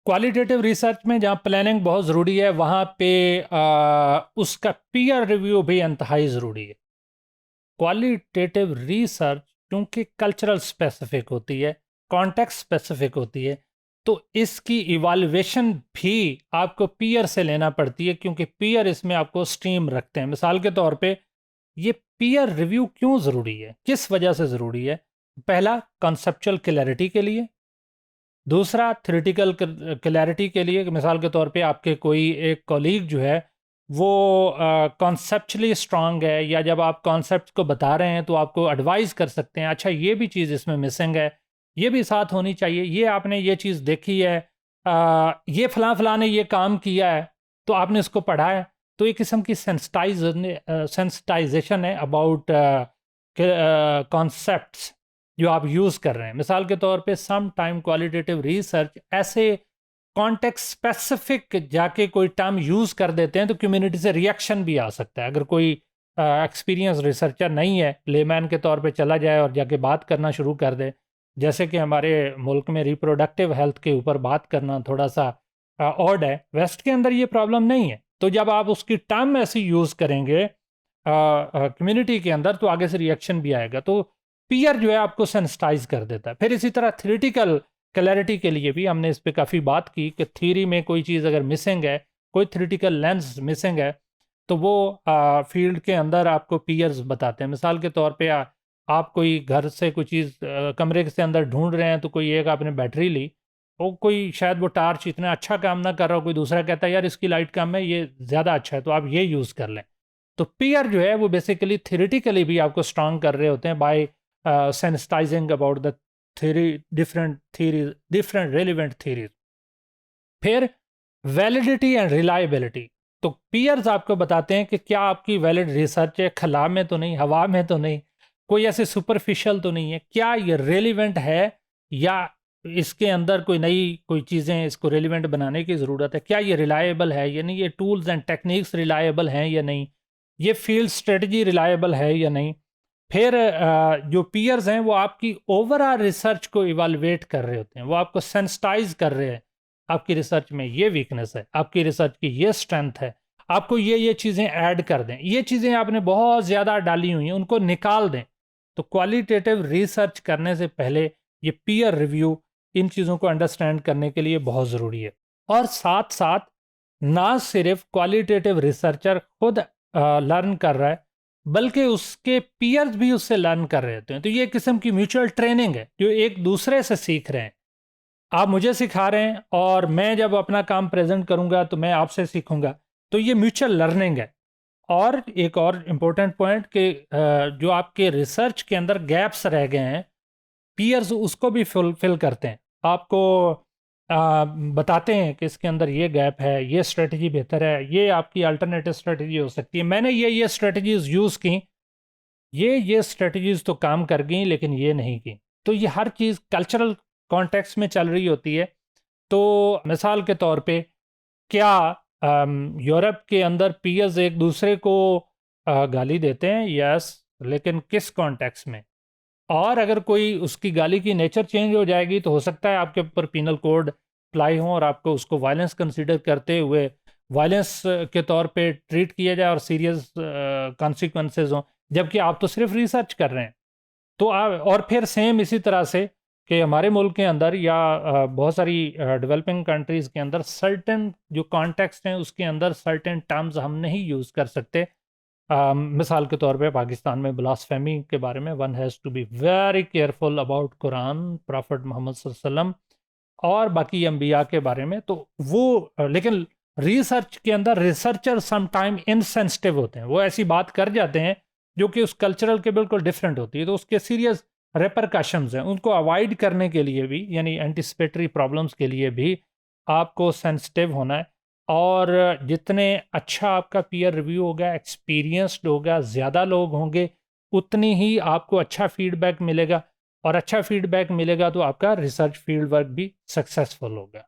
Qualitative research में जहाँ planning बहुत ज़रूरी है वहाँ पे उसका पीयर रिव्यू भी इंतहाई ज़रूरी है। क्वालिटेटिव रिसर्च क्योंकि कल्चरल स्पेसिफिक होती है, कॉन्टेक्स्ट स्पेसिफिक होती है, तो इसकी इवाल्युएशन भी आपको पीयर से लेना पड़ती है, क्योंकि पीयर इसमें आपको स्ट्रीम रखते हैं। मिसाल के तौर पे ये पीयर रिव्यू क्यों ज़रूरी है, किस वजह से ज़रूरी है? पहला, कॉन्सेप्चुअल क्लैरिटी के लिए। दूसरा, थ्योरेटिकल क्लैरिटी के लिए। मिसाल के तौर पे आपके कोई एक कॉलीग जो है वो कॉन्सेप्चुअली स्ट्रांग है, या जब आप कॉन्सेप्ट को बता रहे हैं तो आपको एडवाइस कर सकते हैं, अच्छा ये भी चीज़ इसमें मिसिंग है, ये भी साथ होनी चाहिए, ये आपने ये चीज़ देखी है, ये फलां फलां ने ये काम किया है तो आपने इसको पढ़ा है। तो एक किस्म की सेंसिटाइजेशन है अबाउट कॉन्सेप्ट्स जो आप यूज़ कर रहे हैं। मिसाल के तौर पे सम टाइम क्वालिटेटिव रिसर्च ऐसे कॉन्टेक्स्ट स्पेसिफिक जाके कोई टर्म यूज़ कर देते हैं तो कम्युनिटी से रिएक्शन भी आ सकता है। अगर कोई एक्सपीरियंस रिसर्चर नहीं है, लेमैन के तौर पे चला जाए और जाके बात करना शुरू कर दे, जैसे कि हमारे मुल्क में रिप्रोडक्टिव हेल्थ के ऊपर बात करना थोड़ा सा ऑड है, वेस्ट के अंदर ये प्रॉब्लम नहीं है। तो जब आप उसकी टर्म ऐसी यूज़ करेंगे कम्युनिटी के अंदर तो आगे से रिएक्शन भी आएगा। तो पीयर जो है आपको सेंसिटाइज कर देता है। फिर इसी तरह थ्योरेटिकल क्लैरिटी के लिए भी हमने इस पर काफ़ी बात की कि थ्योरी में कोई चीज़ अगर मिसिंग है, कोई थ्योरेटिकल लेंस मिसिंग है, तो वो फील्ड के अंदर आपको पीयर्स बताते हैं। मिसाल के तौर पे आप कोई घर से कोई चीज़ कमरे से अंदर ढूंढ रहे हैं, तो कोई एक आपने बैटरी ली, वो कोई शायद वो टार्च इतना अच्छा काम ना कर रहा हो, कोई दूसरा कहता है यार इसकी लाइट कम है, ये ज़्यादा अच्छा है, तो आप ये यूज़ कर लें। तो पीयर जो है वो बेसिकली थ्योरेटिकली भी आपको स्ट्रांग कर रहे होते हैं by sensitizing about the different relevant theories. फिर वैलिडिटी एंड रिलायबिलिटी। तो पीयर्स आपको बताते हैं कि क्या आपकी वैलिड रिसर्च है, खला में तो नहीं, हवा में तो नहीं, कोई ऐसे सुपरफिशियल तो नहीं है, क्या ये रेलिवेंट है, या इसके अंदर कोई नई कोई चीज़ें इसको रेलिवेंट बनाने की ज़रूरत है, क्या ये रिलायबल है या नहीं, ये टूल्स एंड टेक्निक्स रिलायबल हैं या नहीं, ये फील्ड स्ट्रेटजी रिलायबल है या नहीं। फिर जो पीयर्स हैं वो आपकी ओवरऑल रिसर्च को इवालुएट कर रहे होते हैं, वो आपको सेंसिटाइज कर रहे हैं, आपकी रिसर्च में ये वीकनेस है, आपकी रिसर्च की ये स्ट्रेंथ है, आपको ये चीज़ें ऐड कर दें, ये चीज़ें आपने बहुत ज़्यादा डाली हुई हैं उनको निकाल दें। तो क्वालिटेटिव रिसर्च करने से पहले ये पीयर रिव्यू इन चीज़ों को अंडरस्टैंड करने के लिए बहुत ज़रूरी है। और साथ साथ ना सिर्फ क्वालिटेटिव रिसर्चर खुद लर्न कर रहा है, बल्कि उसके पीयर्स भी उससे लर्न कर रहे होते हैं। तो ये किस्म की म्यूचुअल ट्रेनिंग है, जो एक दूसरे से सीख रहे हैं। आप मुझे सिखा रहे हैं और मैं जब अपना काम प्रेजेंट करूंगा तो मैं आपसे सीखूंगा, तो ये म्यूचुअल लर्निंग है। और एक और इम्पोर्टेंट पॉइंट कि जो आपके रिसर्च के अंदर गैप्स रह गए हैं, पीयर्स उसको भी फिल करते हैं, आपको बताते हैं कि इसके अंदर ये गैप है, ये स्ट्रेटजी बेहतर है, ये आपकी अल्टरनेटिव स्ट्रेटजी हो सकती है, मैंने ये स्ट्रेटजीज यूज़ की, ये स्ट्रेटजीज तो काम कर गई लेकिन ये नहीं की। तो ये हर चीज़ कल्चरल कॉन्टेक्स्ट में चल रही होती है। तो मिसाल के तौर पे क्या यूरोप के अंदर पीयर्स एक दूसरे को गाली देते हैं? यस, लेकिन किस कॉन्टेक्स्ट में? और अगर कोई उसकी गाली की नेचर चेंज हो जाएगी तो हो सकता है आपके ऊपर पिनल कोड अप्लाई हो और आपको उसको वायलेंस कंसीडर करते हुए वायलेंस के तौर पे ट्रीट किया जाए और सीरियस कॉन्सिक्वेंसेज हों, जबकि आप तो सिर्फ रिसर्च कर रहे हैं। तो आप, और फिर सेम इसी तरह से कि हमारे मुल्क के अंदर या बहुत सारी डेवलपिंग कंट्रीज़ के अंदर सर्टेन जो कॉन्टेक्स्ट हैं उसके अंदर सर्टेन टर्म्स हम नहीं यूज़ कर सकते। मिसाल के तौर पे पाकिस्तान में ब्लास्फेमी के बारे में one has to be very careful about Quran, prophet Muhammad सल्लल्लाहु अलैहि वसल्लम और बाकी अंबिया के बारे में। तो वो लेकिन रिसर्च के अंदर रिसर्चर सम टाइम इनसेंसिटिव होते हैं, वो ऐसी बात कर जाते हैं जो कि उस कल्चरल के बिल्कुल डिफरेंट होती है, तो उसके सीरियस रेपरकशंस हैं। उनको अवॉइड करने के लिए भी, यानी एंटिसिपेटरी प्रॉब्लम्स के लिए भी आपको सेंसिटिव होना है। और जितने अच्छा आपका पीयर रिव्यू होगा, एक्सपीरियंस्ड होगा, ज़्यादा लोग होंगे, उतनी ही आपको अच्छा फीडबैक मिलेगा, और अच्छा फीडबैक मिलेगा तो आपका रिसर्च फील्ड वर्क भी सक्सेसफुल होगा।